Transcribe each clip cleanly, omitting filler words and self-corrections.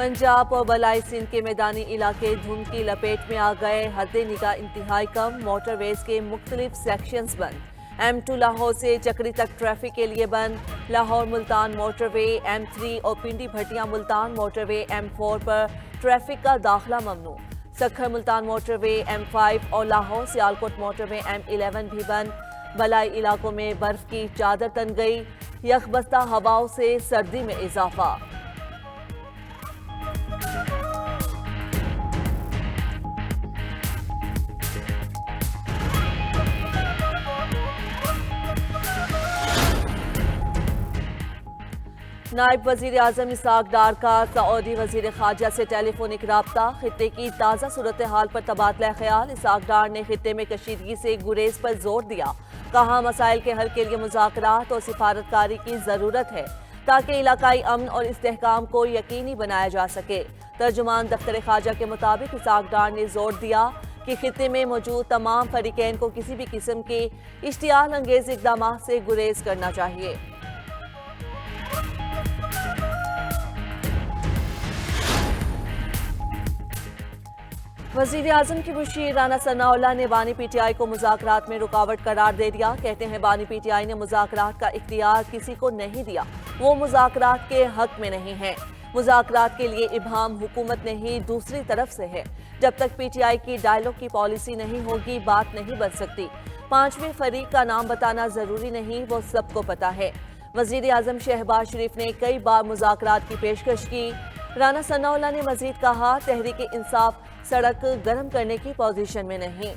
पंजाब और बलाई सिंध के मैदानी इलाके धुंध की लपेट में आ गए। हद निगाह इंतहाई कम, मोटरवेज के मुख्तलिफ सेक्शंस बंद। M2 लाहौर से चकरी तक ट्रैफिक के लिए बंद। लाहौर मुल्तान मोटरवे, M3 और पिंडी भटिया मुल्तान मोटरवे M4 पर ट्रैफिक का दाखिला ममनू। सखर मुल्तान मोटरवे M5 और लाहौर सियालकोट मोटरवे M11 भी बंद। बलाई इलाकों में बर्फ की चादर तन गई। यखबस्ता हवाओं से सर्दी में इजाफा। नायब वजीर आजम इसाक डार का सऊदी वजीर खारजा से टेलीफोनिक राब्ता। खित्ते की ताज़ा सूरत हाल पर तबादला ख्याल। इसाक डार ने खित्ते में कशीदगी से गुरेज पर जोर दिया। कहा मसाइल के हल के लिए मुज़ाकरात और सिफारतकारी की ज़रूरत है ताकि इलाकाई अमन और इस्तेहकाम को यकीनी बनाया जा सके। तर्जुमान दफ्तर खारजा के मुताबिक इसाक डार ने जोर दिया कि खित्ते में मौजूद तमाम फरीकैन को किसी भी किस्म के इश्तियाल अंगेज इक़दाम से गुरेज करना चाहिए। वज़ीर आज़म की मुशीर राना सनाउल्लाह ने बानी PTI को मुज़ाकरात में रुकावट करार दे दिया। कहते हैं बानी PTI ने मुज़ाकरात का इख्तियार किसी को नहीं दिया, वो मुज़ाकरात के हक में नहीं है। मुज़ाकरात के लिए इब्हाम हुकूमत नहीं दूसरी तरफ से है। जब तक PTI की डायलॉग की पॉलिसी नहीं होगी बात नहीं बन सकती। पांचवें फरीक का नाम बताना ज़रूरी नहीं, वो सबको पता है। वज़ीर आज़म शहबाज शरीफ ने कई बार मुज़ाकरात की पेशकश की। राना सनाउल्लाह ने मज़ीद कहा तहरीक इंसाफ सड़क गर्म करने की पोजीशन में नहीं।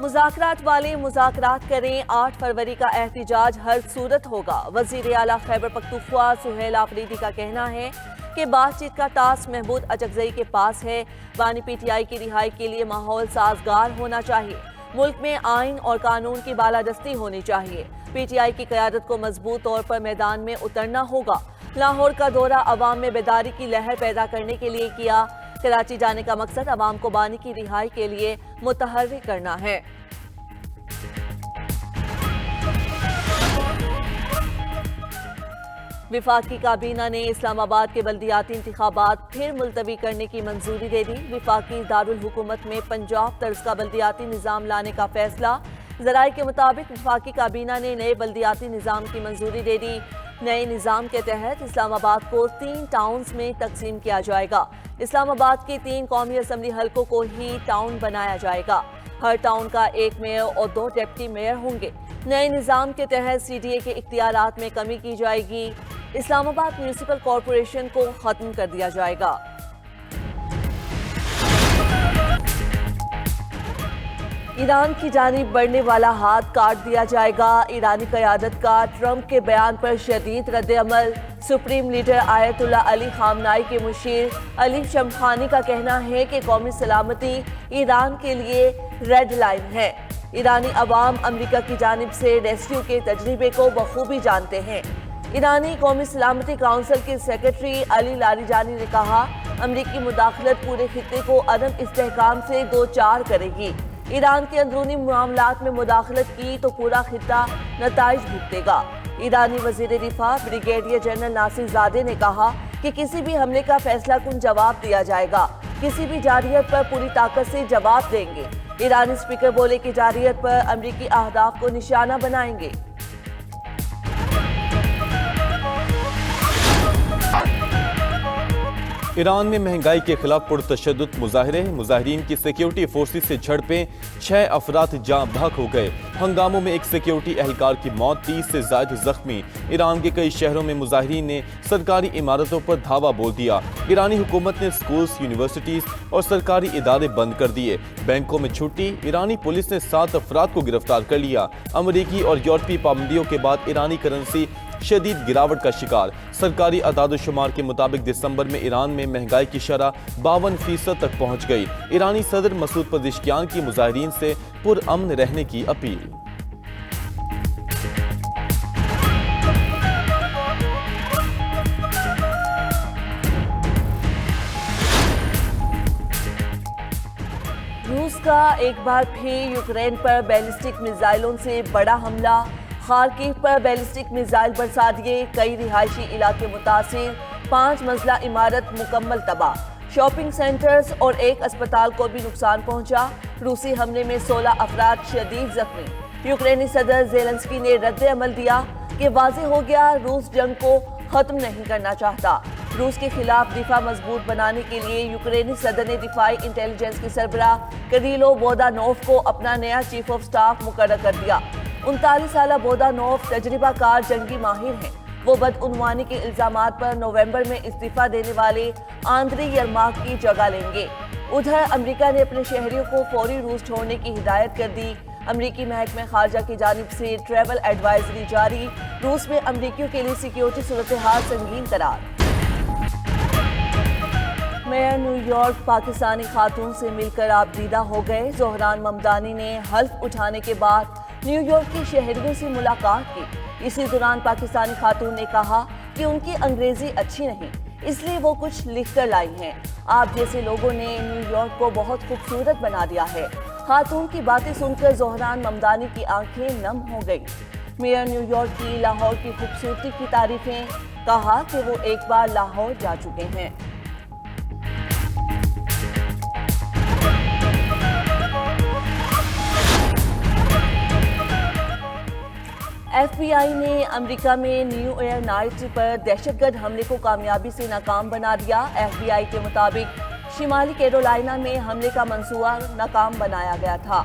मुज़ाकरात वाले मुज़ाकरात करें, 8 फरवरी का एहतिजाज हर सूरत होगा। वज़ीर आला खैबर पख्तूनख्वा सुहेल आफरीदी का कहना है कि बातचीत का टास्क महमूद अचकजई के पास है। बानी PTI की रिहाई के लिए माहौल साजगार होना चाहिए। मुल्क में आइन और कानून की बालादस्ती होनी चाहिए। PTI की क़यादत को मजबूत तौर पर मैदान में उतरना होगा। लाहौर का दौरा अवाम में बेदारी की लहर पैदा करने के लिए किया। कराची जाने का मकसद अवाम को बानी की रिहाई के लिए मुतहर्रिक करना है। विफाकी काबीना ने इस्लामाबाद के बल्दियाती इंतखाबात फिर मुलतवी करने की मंजूरी दे दी। विफाकी दारुल हुकूमत में पंजाब तर्ज का बल्दियाती निज़ाम लाने का फैसला। ज़राए के मुताबिक विफाकी काबीना ने नए बल्दियाती निज़ाम की मंजूरी दे दी। नए निज़ाम के तहत इस्लामाबाद को 3 टाउन्स में तकसीम किया जाएगा। इस्लामाबाद के 3 कौमी असम्बली हलकों को ही टाउन बनाया जाएगा। हर टाउन का 1 मेयर और 2 डिप्टी मेयर होंगे। नए निज़ाम के तहत CDA के इख्तियारात में कमी की जाएगी। इस्लामाबाद म्यूनिसिपल कॉरपोरेशन को खत्म कर दिया जाएगा। ईरान की जानिब बढ़ने वाला हाथ काट दिया जाएगा। ईरानी क़यादत का ट्रंप के बयान पर शदीद रद्द-ए-अमल। सुप्रीम लीडर आयतुल्ला अली खामनाई के मुशीर अली शमखानी का कहना है कि कौमी सलामती ईरान के लिए रेड लाइन है। ईरानी अवाम अमरीका की जानिब से रेस्क्यू के तजर्बे को बखूबी जानते हैं। ईरानी कौमी सलामती काउंसिल के सेक्रेटरी अली लारीजानी ने कहा अमरीकी मुदाखलत पूरे खित्ते को अदम इस्तेहकाम से दो चार करेगी। ईरान के अंदरूनी मामलात में मुदाखलत की तो पूरा खित्ता नताइज भुगतेगा। ईरानी वजीर दिफा ब्रिगेडियर जनरल नासिर ज़ादे ने कहा कि किसी भी हमले का फैसला कुन जवाब दिया जाएगा। किसी भी जारियत पर पूरी ताकत से जवाब देंगे। ईरानी स्पीकर बोले कि जारियत पर अमरीकी अहदाफ को निशाना बनाएंगे। ईरान में महंगाई के खिलाफ पुरतशद्दुद मुजाहरे, मुजाहिरीन की सिक्योरिटी फोर्सेस से झड़पें, 6 अफराद जाँ बहक हो गए। हंगामों में एक सिक्योरिटी एहलकार की मौत, 30 से ज़ायद जख्मी। ईरान के कई शहरों में मुजाहिरीन ने सरकारी इमारतों पर धावा बोल दिया। ईरानी हुकूमत ने स्कूल्स, यूनिवर्सिटीज़ और सरकारी इदारे बंद कर दिए। बैंकों में छुट्टी। ईरानी पुलिस ने 7 अफराद को गिरफ्तार कर लिया। अमरीकी और यूरोपीय पाबंदियों के बाद ईरानी करेंसी शदीद गिरावट का शिकार। सरकारी अदाद-ओ-शुमार के मुताबिक दिसंबर में ईरान में महंगाई की शरह 52% तक पहुंच गई। ईरानी सदर मसूद पज़ेश्कियान की मुजाहिरीन से पुरअमन रहने की अपील। रूस का एक बार फिर यूक्रेन पर बैलिस्टिक मिसाइलों से बड़ा हमला। خارکیو پر بیلسٹک میزائل برسا دیے، کئی رہائشی علاقے متاثر، 5 منزلہ عمارت مکمل تباہ، شاپنگ سینٹرز اور ایک اسپتال کو بھی نقصان پہنچا۔ روسی حملے میں 16 افراد شدید زخمی۔ یوکرینی صدر زیلنسکی نے رد عمل دیا کہ واضح ہو گیا روس جنگ کو ختم نہیں کرنا چاہتا۔ روس کے خلاف دفاع مضبوط بنانے کے لیے یوکرینی صدر نے دفاعی انٹیلیجنس کے سربراہ کریلو بودانوف کو اپنا نیا چیف آف سٹاف مقرر کر دیا۔ 39 سالہ بودانوف تجربہ کار جنگی ماہر ہیں۔ وہ بدعنوانی کے الزامات پر نومبر میں استعفیٰ دینے والے آندری یرماک کی جگہ لیں گے۔ ادھر امریکہ نے اپنے شہریوں کو فوری روس چھوڑنے کی ہدایت کر دی۔ امریکی محکمہ خارجہ کی جانب سے ٹریول ایڈوائزری جاری، روس میں امریکیوں کے لیے سیکیورٹی صورتحال سنگین قرار۔ میئر نیو یارک پاکستانی خاتون سے مل کر آبدیدہ ہو گئے۔ زہران ممدانی نے حلف اٹھانے کے بعد نیو یارک کے شہریوں سے ملاقات کی۔ اسی دوران پاکستانی خاتون نے کہا کہ ان کی انگریزی اچھی نہیں، اس لیے وہ کچھ لکھ کر لائی ہیں۔ آپ جیسے لوگوں نے نیو یارک کو بہت خوبصورت بنا دیا ہے۔ خاتون کی باتیں سن کر زہران ممدانی کی آنکھیں نم ہو گئی۔ میئر نیو یارک کی لاہور کی خوبصورتی کی تعریفیں، کہا کہ وہ ایک بار لاہور جا چکے ہیں۔ ایف بی آئی نے امریکہ میں نیو ایئر نائٹ پر دہشت گرد حملے کو کامیابی سے ناکام بنا دیا۔ ایف بی آئی کے مطابق شمالی کیرولائنا میں حملے کا منصوبہ ناکام بنایا گیا تھا۔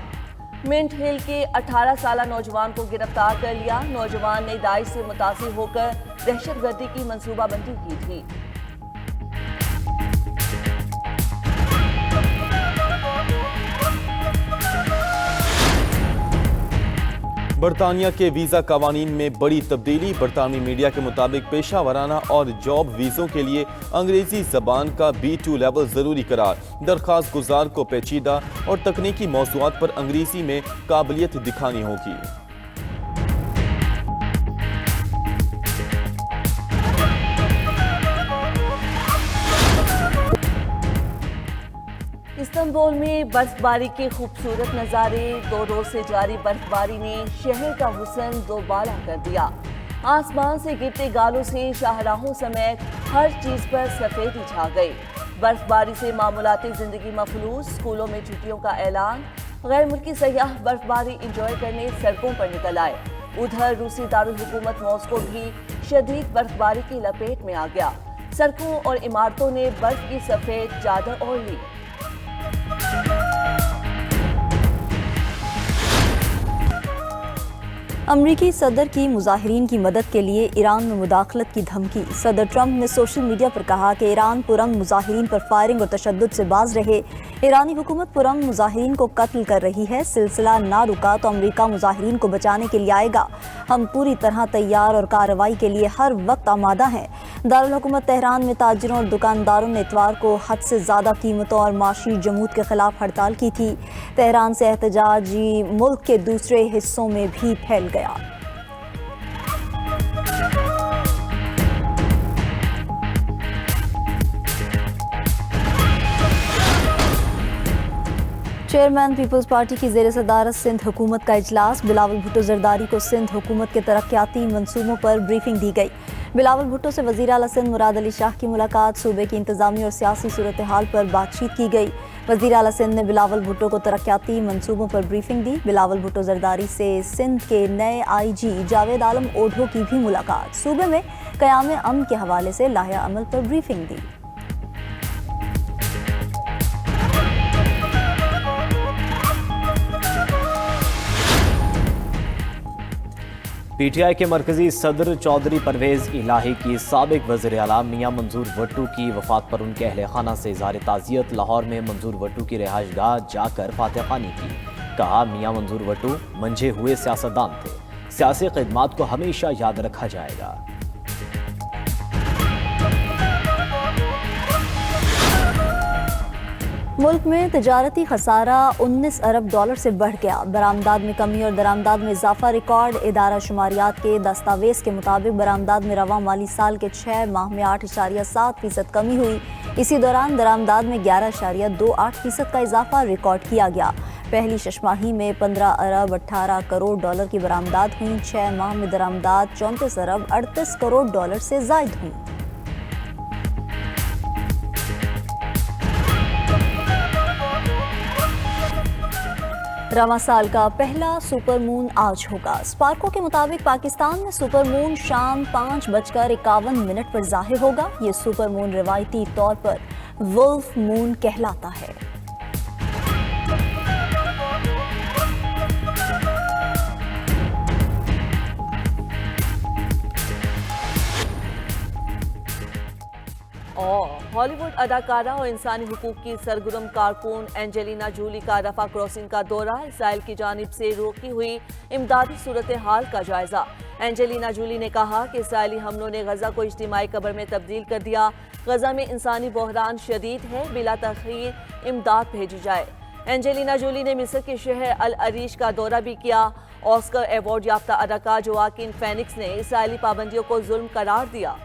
منٹ ہل کے 18 سالہ نوجوان کو گرفتار کر لیا۔ نوجوان نے داعش سے متاثر ہو کر دہشت گردی کی منصوبہ بندی کی تھی۔ برطانیہ کے ویزا قوانین میں بڑی تبدیلی۔ برطانوی میڈیا کے مطابق پیشہ ورانہ اور جاب ویزوں کے لیے انگریزی زبان کا B2 لیول ضروری قرار۔ درخواست گزار کو پیچیدہ اور تکنیکی موضوعات پر انگریزی میں قابلیت دکھانی ہوگی۔ استنبول میں برف باری کے خوبصورت نظارے۔ 2 روز سے جاری برف باری نے شہر کا حسن دوبالا کر دیا۔ آسمان سے گرتے گالوں سے شاہراہوں سمیت ہر چیز پر سفیدی چھا گئی۔ برف باری سے معمولاتی زندگی مفلوج، اسکولوں میں چھٹیوں کا اعلان۔ غیر ملکی سیاح برف باری انجوائے کرنے سڑکوں پر نکل آئے۔ ادھر روسی دارالحکومت ماسکو بھی شدید برف باری کی لپیٹ میں آ گیا۔ سڑکوں اور عمارتوں نے برف کی سفید چادر اوڑھ لی۔ امریکی صدر کی مظاہرین کی مدد کے لیے ایران میں مداخلت کی دھمکی۔ صدر ٹرمپ نے سوشل میڈیا پر کہا کہ ایران پرامن مظاہرین پر فائرنگ اور تشدد سے باز رہے۔ ایرانی حکومت پرامن مظاہرین کو قتل کر رہی ہے۔ سلسلہ نہ رکا تو امریکہ مظاہرین کو بچانے کے لیے آئے گا۔ ہم پوری طرح تیار اور کارروائی کے لیے ہر وقت آمادہ ہیں۔ دارالحکومت تہران میں تاجروں اور دکانداروں نے اتوار کو حد سے زیادہ قیمتوں اور معاشی جمود کے خلاف ہڑتال کی تھی۔ تہران سے احتجاج ملک کے دوسرے حصوں میں بھی پھیل گیا۔ چیئرمین پیپلز پارٹی کی زیر صدارت سندھ حکومت کا اجلاس۔ بلاول بھٹو زرداری کو سندھ حکومت کے ترقیاتی منصوبوں پر بریفنگ دی گئی۔ بلاول بھٹو سے وزیر اعلیٰ سندھ مراد علی شاہ کی ملاقات۔ صوبے کی انتظامی اور سیاسی صورتحال پر بات چیت کی گئی۔ وزیر اعلیٰ سندھ نے بلاول بھٹو کو ترقیاتی منصوبوں پر بریفنگ دی۔ بلاول بھٹو زرداری سے سندھ کے نئے آئی جی جاوید عالم اوڈھو کی بھی ملاقات۔ صوبے میں قیام امن کے حوالے سے لائحہ عمل پر briefing the. P T I کے مرکزی صدر چودھری پرویز الہی کی سابق وزیر اعلیٰ میاں منظور وٹو کی وفات پر ان کے اہل خانہ سے اظہار تعزیت۔ لاہور میں منظور وٹو کی رہائش گاہ جا کر فاتح خوانی کی۔ کہا میاں منظور وٹو منجھے ہوئے سیاستدان تھے، سیاسی خدمات کو ہمیشہ یاد رکھا جائے گا۔ मुल्क में तजारती खसारा 19 अरब डॉलर से बढ़ गया। बरामदात में कमी और दरामदात में इजाफा रिकॉर्ड। इदारा शुमारियात के दस्तावेज के मुताबिक बरामदात में रवा माली साल के 6 माह में 8.7% कमी हुई। इसी दौरान दरामदात में 11.28% का इजाफा रिकॉर्ड किया गया। पहली शशमाही में 15 अरब 18 करोड़ डॉलर की बरामदात हुई। 6 माह में दरामदात 34 अरब 38 करोड़ डॉलर से जायद हुई। रवा साल का पहला सुपर मून आज होगा। स्पार्को के मुताबिक पाकिस्तान में सुपर मून शाम 5:51 पर ज़ाहिर होगा। ये सुपर मून रिवायती तौर पर वुल्फ मून कहलाता है। और हॉलीवुड अदाकारा और इंसानी हुकूक की सरगर्म कारकुन एंजेलिना जूली का रफा क्रॉसिंग का दौरा। इसराइल की जानिब से रोकी हुई इमदादी सूरत हाल का जायजा। एंजेलिना जूली ने कहा कि इसराइली हमलों ने गजा को इज्तिमाई कब्र में तब्दील कर दिया। गजा में इंसानी बहरान शदीद है, बिला तखीर इमदाद भेजी जाए। एंजेलिना जूली ने मिस्र के शहर अल अरीश का दौरा भी किया। ऑस्कर अवार्ड याफ्ता अदाकार जोआकिन फेनिक्स ने इसराइली पाबंदियों को जुल्म करार दिया।